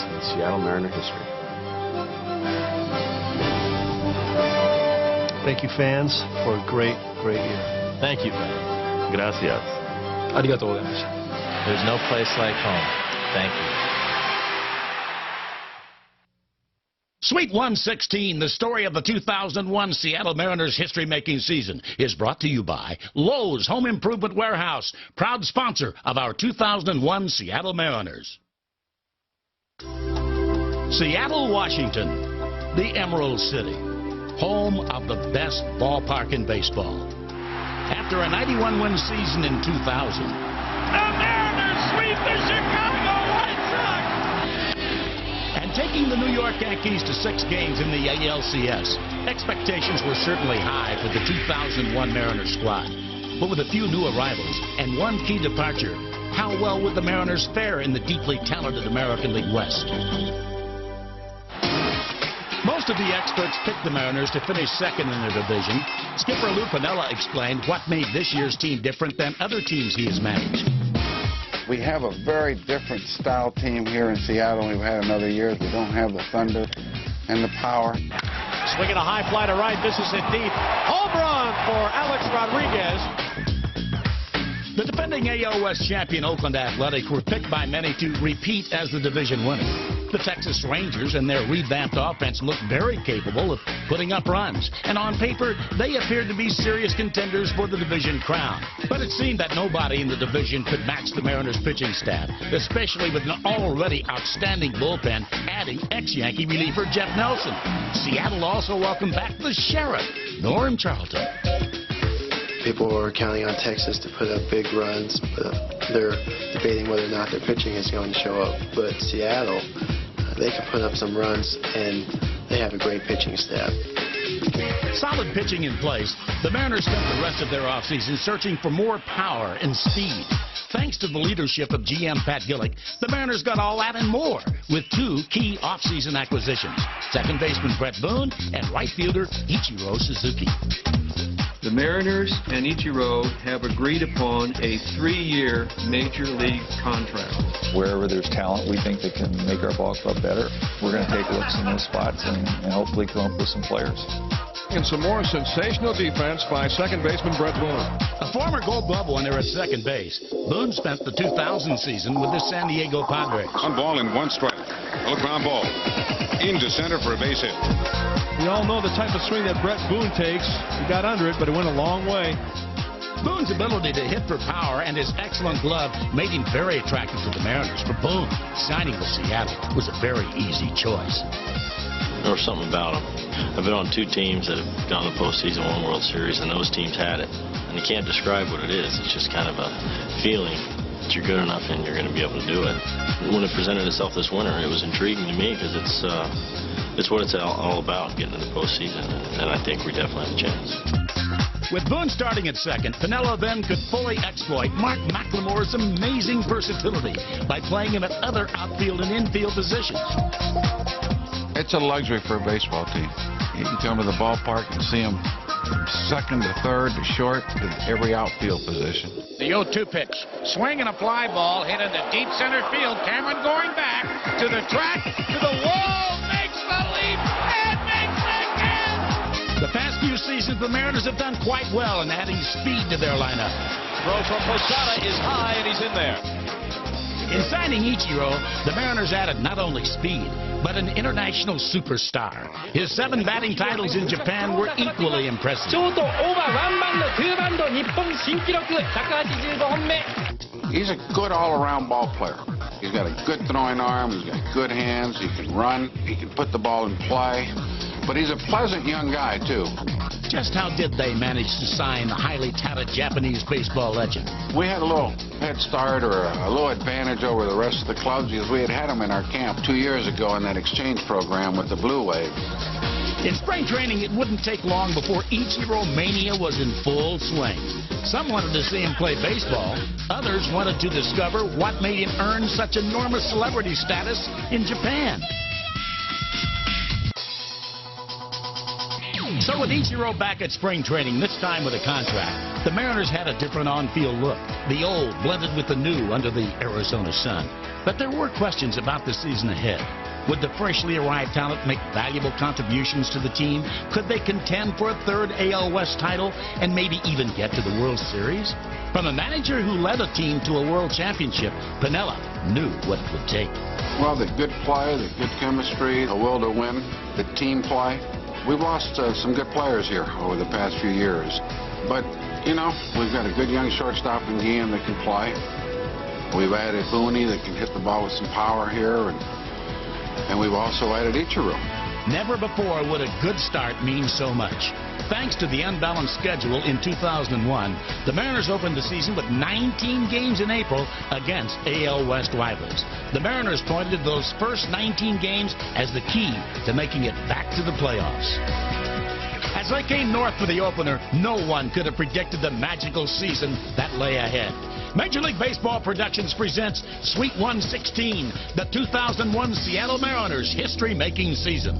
seasons in Seattle Mariner history. Thank you, fans, for a great, great year. Thank you, fans. Gracias. ありがとうございました。 There's no place like home. Thank you. Sweet 116, the story of the 2001 Seattle Mariners history-making season, is brought to you by Lowe's Home Improvement Warehouse, proud sponsor of our 2001 Seattle Mariners. Seattle, Washington, the Emerald City, home of the best ballpark in baseball. After a 91-win season in 2000, the Mariners sweep the Chicago White Sox! And taking the New York Yankees to 6 games in the ALCS, expectations were certainly high for the 2001 Mariners squad. But with a few new arrivals and one key departure, how well would the Mariners fare in the deeply talented American League West? Most of the experts picked the Mariners to finish second in their division. Skipper Lou Piniella explained what made this year's team different than other teams he has managed. We have a very different style team here in Seattle than we've had in other years. We don't have the thunder and the power. Swinging a high fly to right, misses it deep. Home run for Alex Rodriguez. The defending AL West champion Oakland Athletics were picked by many to repeat as the division winner. The Texas Rangers and their revamped offense looked very capable of putting up runs. And on paper, they appeared to be serious contenders for the division crown. But it seemed that nobody in the division could match the Mariners pitching staff, especially with an already outstanding bullpen, adding ex-Yankee reliever Jeff Nelson. Seattle also welcomed back the Sheriff, Norm Charlton. People were counting on Texas to put up big runs, but they're debating whether or not their pitching is going to show up. But Seattle, they can put up some runs, and they have a great pitching staff. Solid pitching in place, the Mariners spent the rest of their offseason searching for more power and speed. Thanks to the leadership of GM Pat Gillick, the Mariners got all that and more with 2 key offseason acquisitions, second baseman Brett Boone and right fielder Ichiro Suzuki. The Mariners and Ichiro have agreed upon a 3-year Major League contract. Wherever there's talent, we think that can make our ball club better. We're going to take looks in those spots and hopefully come up with some players. And some more sensational defense by second baseman Brett Boone. A former Gold Glove winner at second base, Boone spent the 2000 season with the San Diego Padres. On ball and 1 strike. A ground ball. Into center for a base hit. We all know the type of swing that Brett Boone takes. He got under it, but it went a long way. Boone's ability to hit for power and his excellent glove made him very attractive to the Mariners. For Boone, signing with Seattle was a very easy choice. There was something about him. I've been on 2 teams that have gone to the postseason, won World Series, and those teams had it. And you can't describe what it is. It's just kind of a feeling that you're good enough and you're going to be able to do it. When it presented itself this winter, it was intriguing to me because it's what it's all about, getting to the postseason, and I think we definitely have a chance. With Boone starting at second, Piniella then could fully exploit Mark McLemore's amazing versatility by playing him at other outfield and infield positions. It's a luxury for a baseball team. You can come to the ballpark and see them from second to third to short to every outfield position. The 0-2 pitch. Swing and a fly ball hit into deep center field. Cameron going back to the track, to the wall, makes the leap, and makes it again! The past few seasons, the Mariners have done quite well in adding speed to their lineup. Throw from Posada is high, and he's in there. In signing Ichiro, the Mariners added not only speed, but an international superstar. His 7 batting titles in Japan were equally impressive. He's a good all-around ball player. He's got a good throwing arm, he's got good hands, he can run, he can put the ball in play. But he's a pleasant young guy, too. Just how did they manage to sign the highly touted Japanese baseball legend? We had a little head start or a little advantage over the rest of the clubs because we had him in our camp 2 years ago in that exchange program with the Blue Wave. In spring training, it wouldn't take long before Ichiro mania was in full swing. Some wanted to see him play baseball. Others wanted to discover what made him earn such enormous celebrity status in Japan. So with Ichiro back at spring training, this time with a contract, the Mariners had a different on-field look. The old blended with the new under the Arizona sun. But there were questions about the season ahead. Would the freshly arrived talent make valuable contributions to the team? Could they contend for a third AL West title and maybe even get to the World Series? From a manager who led a team to a World Championship, Piniella knew what it would take. Well, the good play, the good chemistry, the will to win, the team play. We've lost some good players here over the past few years. But, you know, we've got a good young shortstop in Guillen that can play. We've added Booney that can hit the ball with some power here. And we've also added Ichiro. Never before would a good start mean so much. Thanks to the unbalanced schedule in 2001, the Mariners opened the season with 19 games in April against AL West rivals. The Mariners pointed to those first 19 games as the key to making it back to the playoffs. As they came north for the opener, no one could have predicted the magical season that lay ahead. Major League Baseball Productions presents Sweet 116, the 2001 Seattle Mariners history-making season.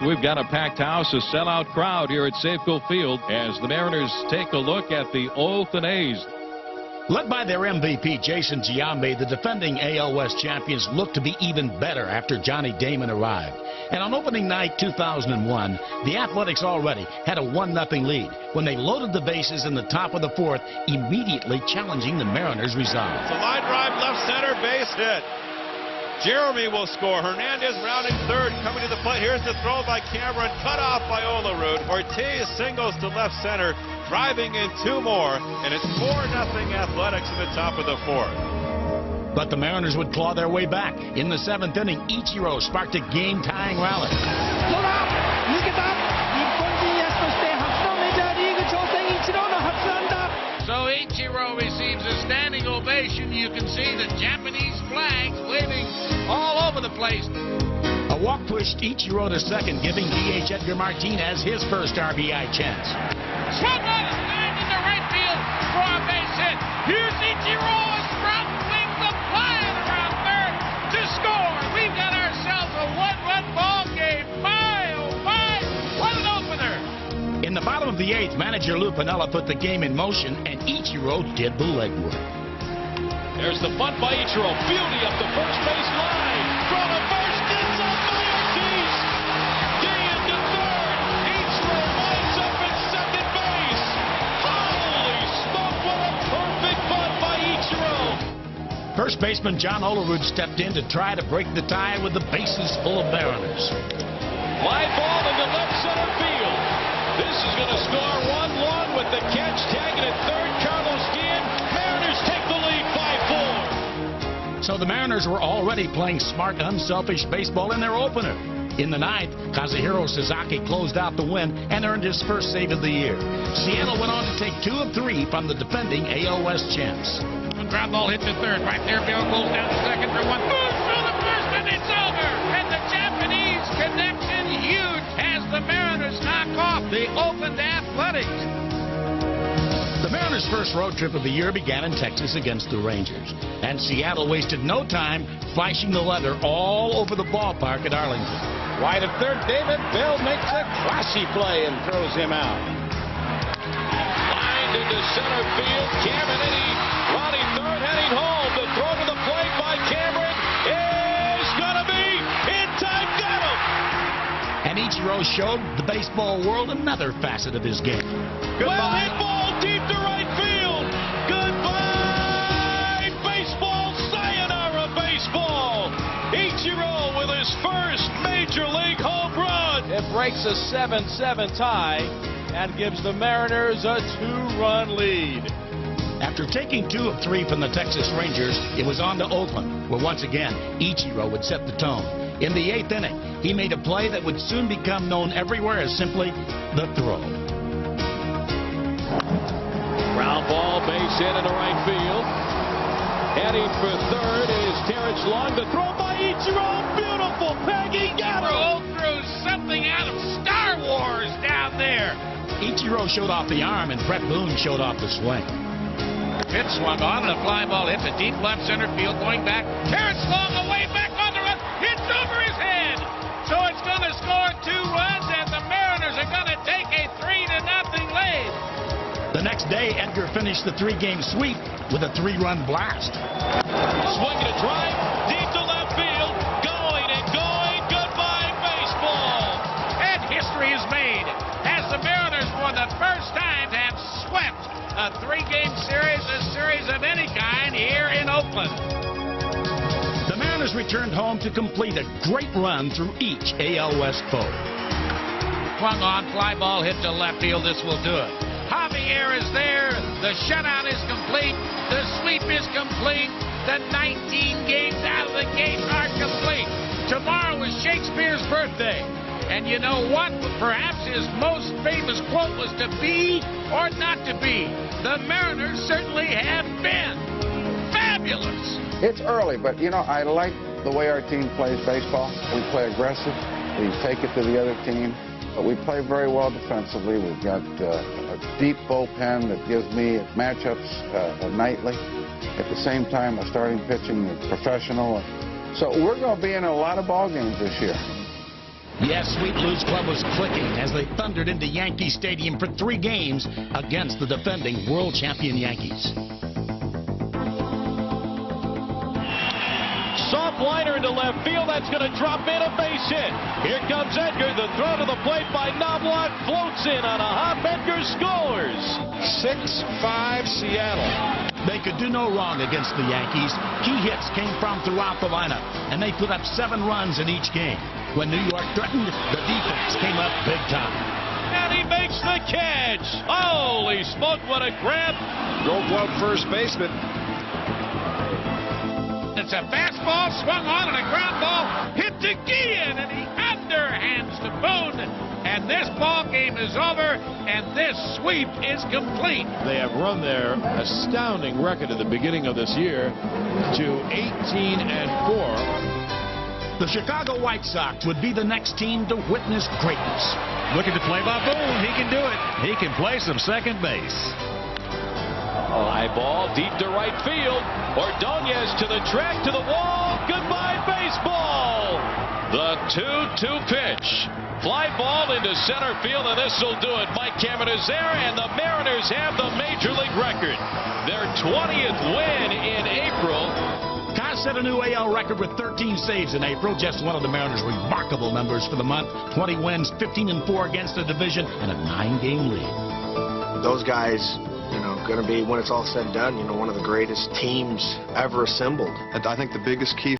We've got a packed house, a sellout crowd here at Safeco Field as the Mariners take a look at the Oakland A's. Led by their MVP, Jason Giambi, the defending AL West champions looked to be even better after Johnny Damon arrived. And on opening night 2001, the Athletics already had a 1-0 lead when they loaded the bases in the top of the fourth, immediately challenging the Mariners' resolve. It's a line drive left center, base hit. Jeremy will score. Hernandez rounding third, coming to the plate. Here's the throw by Cameron, cut off by Olerud. Ortiz singles to left center, driving in two more, and it's 4-0 Athletics in the top of the fourth. But the Mariners would claw their way back. In the seventh inning, Ichiro sparked a game-tying rally. So Ichiro receives a standing ovation. You can see the Japanese flags waving all over the place. A walk pushed Ichiro to second, giving DH Edgar Martinez his first RBI chance. Swung on his line into right field for a base hit. Here's Ichiro, a sprout wings a flying around third to score. We've got ourselves a one-run ball game. My, oh my, what an opener. In the bottom of the eighth, manager Lou Piniella put the game in motion, and Ichiro did the legwork. There's the bunt by Ichiro. Beauty up the first base line. Throw to first. It's up by Ortiz. Day into third. Ichiro winds up at second base. Holy smoke, what a perfect bunt by Ichiro. First baseman John Olerud stepped in to try to break the tie with the bases full of Mariners. Fly ball into left center field. This is going to score one run with the catch, tagging at third. Carlos Guillen. Mariners take the lead by 4. So the Mariners were already playing smart, unselfish baseball in their opener. In the ninth, Kazuhiro Sasaki closed out the win and earned his first save of the year. Seattle went on to take 2 of 3 from the defending AL West champs. Ground ball hit to third. Right there, Bill goes down to second for one. Moves through the first, and it's over. And the Japanese connection huge as the Mariners knock off the Oakland Athletics. The Mariners' first road trip of the year began in Texas against the Rangers. And Seattle wasted no time flashing the leather all over the ballpark at Arlington. Wide of third, David Bell makes a classy play and throws him out. Lined into center field. Cameron Eddy running third, heading home. The throw to the plate by Cameron is going to be in time. Got him! And Ichiro showed the baseball world another facet of his game. Well hit ball deep to right field. Goodbye, baseball. Sayonara, baseball. Ichiro with his first Major League home run. It breaks a 7-7 tie and gives the Mariners a 2-run lead. After taking 2 of 3 from the Texas Rangers, it was on to Oakland, where once again, Ichiro would set the tone. In the 8th inning, he made a play that would soon become known everywhere as simply the throw. Ground ball, base hit into right field. Heading for third is Terrence Long. The throw by Ichiro. Beautiful. Peggy got him. Ichiro threw something out of Star Wars down there. Ichiro showed off the arm, and Brett Boone showed off the swing. Pitch swung on, and a fly ball hit to deep left center field. Going back, Terrence Long away back on the run. It's over his head. So it's going to score 2 runs, and the Mariners are going to take a 3-0 lead. The next day, Today, Edgar finished the 3-game sweep with a 3-run blast. Swinging a drive deep to left field. Going and going. Goodbye, baseball. And history is made as the Mariners, for the first time, have swept a 3-game series, a series of any kind here in Oakland. The Mariners returned home to complete a great run through each AL West foe. Swung on, fly ball hit to left field. This will do it. Javier is there. The shutout is complete. The sweep is complete. The 19 games out of the gate are complete. Tomorrow is Shakespeare's birthday. And you know what? Perhaps his most famous quote was to be or not to be. The Mariners certainly have been fabulous. It's early, but, you know, I like the way our team plays baseball. We play aggressive. We take it to the other team. But we play very well defensively. We've got a deep bullpen that gives me matchups nightly. At the same time, our starting pitching is professional. So we're going to be in a lot of ball games this year. Yes, Sweet Blues Club was clicking as they thundered into Yankee Stadium for 3 games against the defending world champion Yankees. Soft liner into left field. That's going to drop in, a base hit. Here comes Edgar. The throw to the plate by Knobloch floats in on a hop. Edgar scores. 6-5 Seattle. They could do no wrong against the Yankees. Key hits came from throughout the lineup, and they put up 7 runs in each game. When New York threatened, the defense came up big time. And he makes the catch. Holy smoke, what a grab. Gold Glove first baseman. It's a fastball swung on and a ground ball hit to Guillen, and he underhands to Boone. And this ball game is over, and this sweep is complete. They have run their astounding record at the beginning of this year to 18-4. The Chicago White Sox would be the next team to witness greatness. Looking to play by Boone. He can do it. He can play some second base. High ball deep to right field. Ordonez to the track, to the wall. Goodbye, baseball. The 2-2 pitch. Fly ball into center field, and this will do it. Mike Cameron is there, and the Mariners have the Major League record. Their 20th win in April. Coz set a new AL record with 13 saves in April, just one of the Mariners' remarkable numbers for the month. 20 wins, 15-4 against the division, and a 9-game lead. Those guys, you know, going to be, when it's all said and done, you know, one of the greatest teams ever assembled. And I think the biggest key